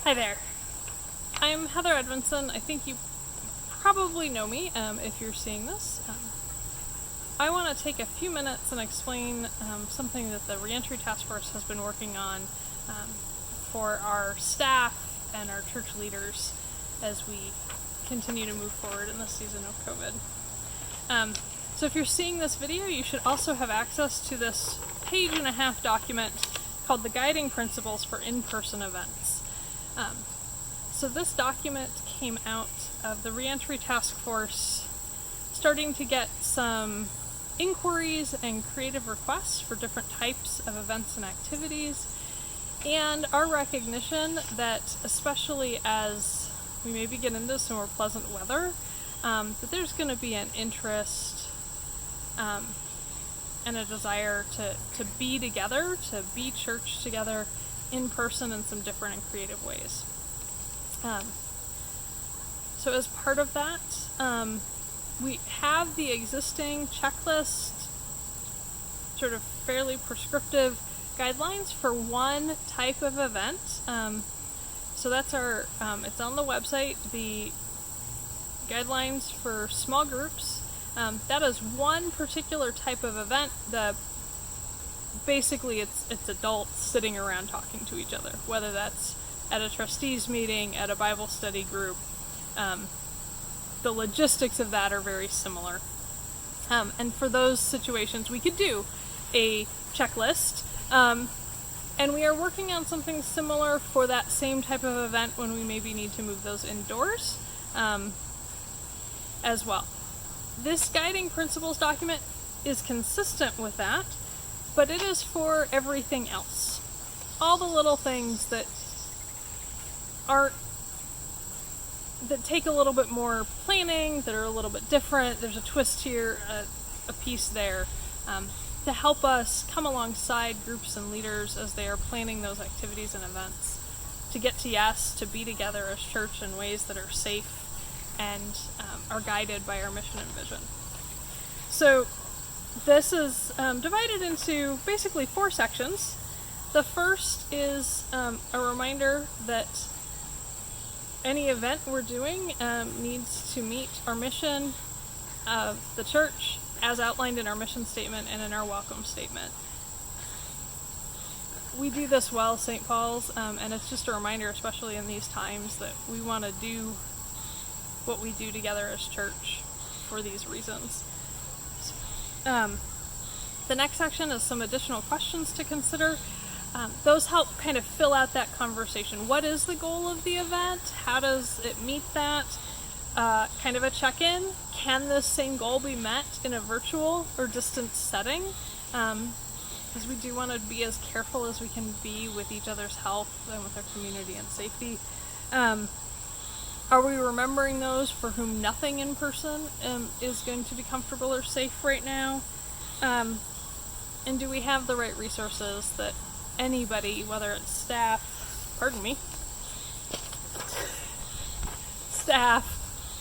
Hi there. I'm Heather Edvenson. I think you probably know me if you're seeing this. I want to take a few minutes and explain something that the Reentry Task Force has been working on for our staff and our church leaders as we continue to move forward in this season of COVID. So if you're seeing this video, you should also have access to this page-and-a-half document called the Guiding Principles for In-Person Events. So this document came out of the Reentry Task Force starting to get some inquiries and creative requests for different types of events and activities, and our recognition that, especially as we maybe get into some more pleasant weather, that there's going to be an interest and a desire to be together, to be church together in person in some different and creative ways. So as part of that, we have the existing checklist, sort of fairly prescriptive guidelines for one type of event. So that's our, it's on the website, the guidelines for small groups. That is one particular type of event that basically it's adults sitting around talking to each other, whether that's at a trustees meeting, at a Bible study group. The logistics of that are very similar. And for those situations, we could do a checklist. And we are working on something similar for that same type of event when we maybe need to move those indoors as well. This guiding principles document is consistent with that, but it is for everything else. All the little things that take a little bit more planning, that are a little bit different. There's a twist here, a piece there, to help us come alongside groups and leaders as they are planning those activities and events, to get to yes, to be together as church in ways that are safe and are guided by our mission and vision. So this is divided into basically 4 sections. The first is a reminder that any event we're doing needs to meet our mission of the church as outlined in our mission statement and in our welcome statement. We do this well, St. Paul's, and it's just a reminder, especially in these times, that we want to do what we do together as church for these reasons. The next section is some additional questions to consider. Those help kind of fill out that conversation. What is the goal of the event? How does it meet that? Kind of a check-in. Can this same goal be met in a virtual or distance setting? Because we do want to be as careful as we can be with each other's health and with our community and safety. Are we remembering those for whom nothing in person is going to be comfortable or safe right now? And do we have the right resources that anybody, whether it's staff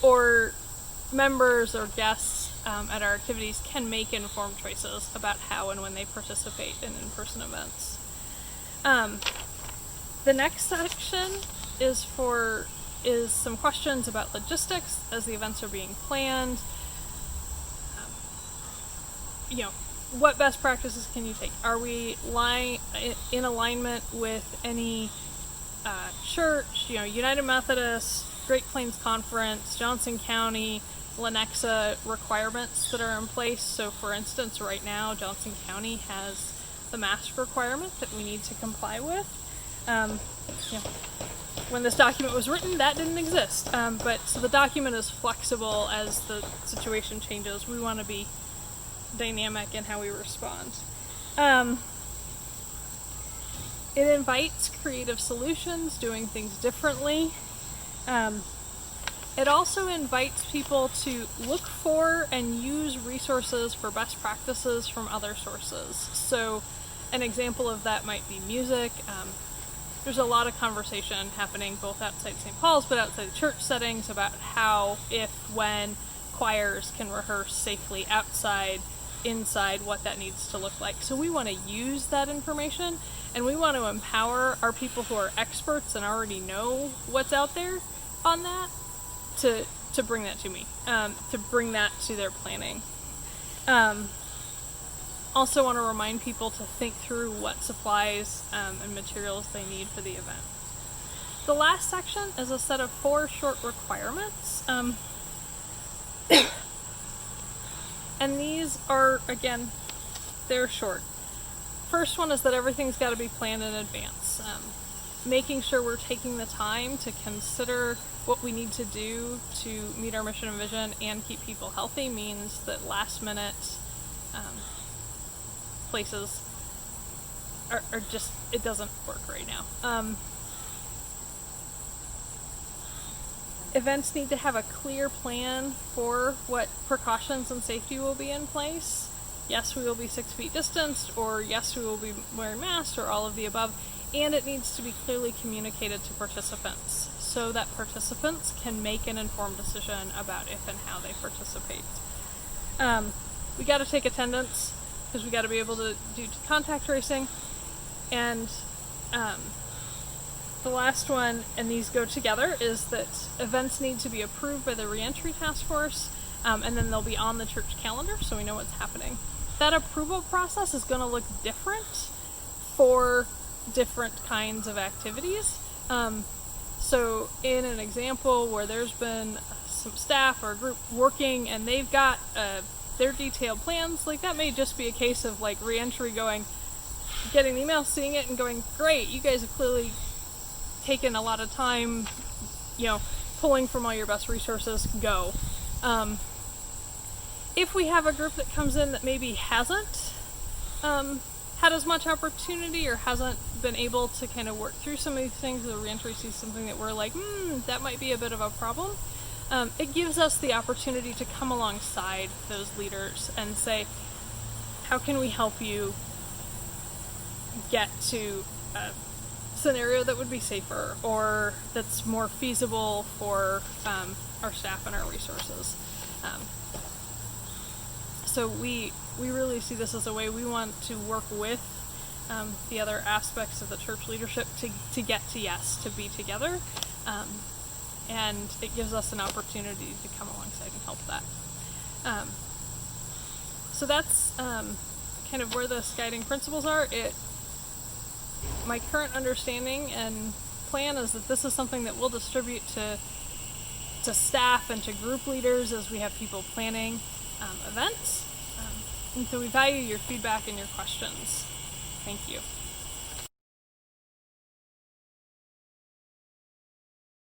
or members or guests at our activities, can make informed choices about how and when they participate in in-person events. The next section is some questions about logistics as the events are being planned. What best practices can you take? Are we in alignment with any church, United Methodist, Great Plains Conference, Johnson County, Lenexa requirements that are in place? So for instance, right now, Johnson County has the mask requirement that we need to comply with. When this document was written, that didn't exist. So the document is flexible as the situation changes. We want to be dynamic in how we respond. It invites creative solutions, doing things differently. It also invites people to look for and use resources for best practices from other sources. So an example of that might be music. There's a lot of conversation happening both outside St. Paul's but outside church settings about how, if, when choirs can rehearse safely outside inside what that needs to look like. So we want to use that information, and we want to empower our people who are experts and already know what's out there on that to bring that to me, to bring that to their planning. Also want to remind people to think through what supplies and materials they need for the event. The last section is a set of 4 short requirements. And these are, again, they're short. First one is that everything's got to be planned in advance. Making sure we're taking the time to consider what we need to do to meet our mission and vision and keep people healthy means that last minute places are just, it doesn't work right now. Events need to have a clear plan for what precautions and safety will be in place. Yes, we will be 6 feet distanced, or yes, we will be wearing masks, or all of the above. And it needs to be clearly communicated to participants so that participants can make an informed decision about if and how they participate. We got to take attendance because we got to be able to do contact tracing. And the last one, and these go together, is that events need to be approved by the Reentry Task Force, and then they'll be on the church calendar so we know what's happening. That approval process is going to look different for different kinds of activities. So in an example where there's been some staff or a group working and they've got their detailed plans, like that may just be a case of like reentry getting the email, seeing it and going, great, you guys have clearly taken a lot of time, pulling from all your best resources, go. If we have a group that comes in that maybe hasn't had as much opportunity or hasn't been able to kind of work through some of these things, the reentry sees something that we're like, that might be a bit of a problem, it gives us the opportunity to come alongside those leaders and say, how can we help you get to scenario that would be safer or that's more feasible for our staff and our resources. So we really see this as a way we want to work with the other aspects of the church leadership to get to yes, to be together, and it gives us an opportunity to come alongside and help that. So that's kind of where the guiding principles are. My current understanding and plan is that this is something that we'll distribute to staff and to group leaders as we have people planning events. And so we value your feedback and your questions. Thank you.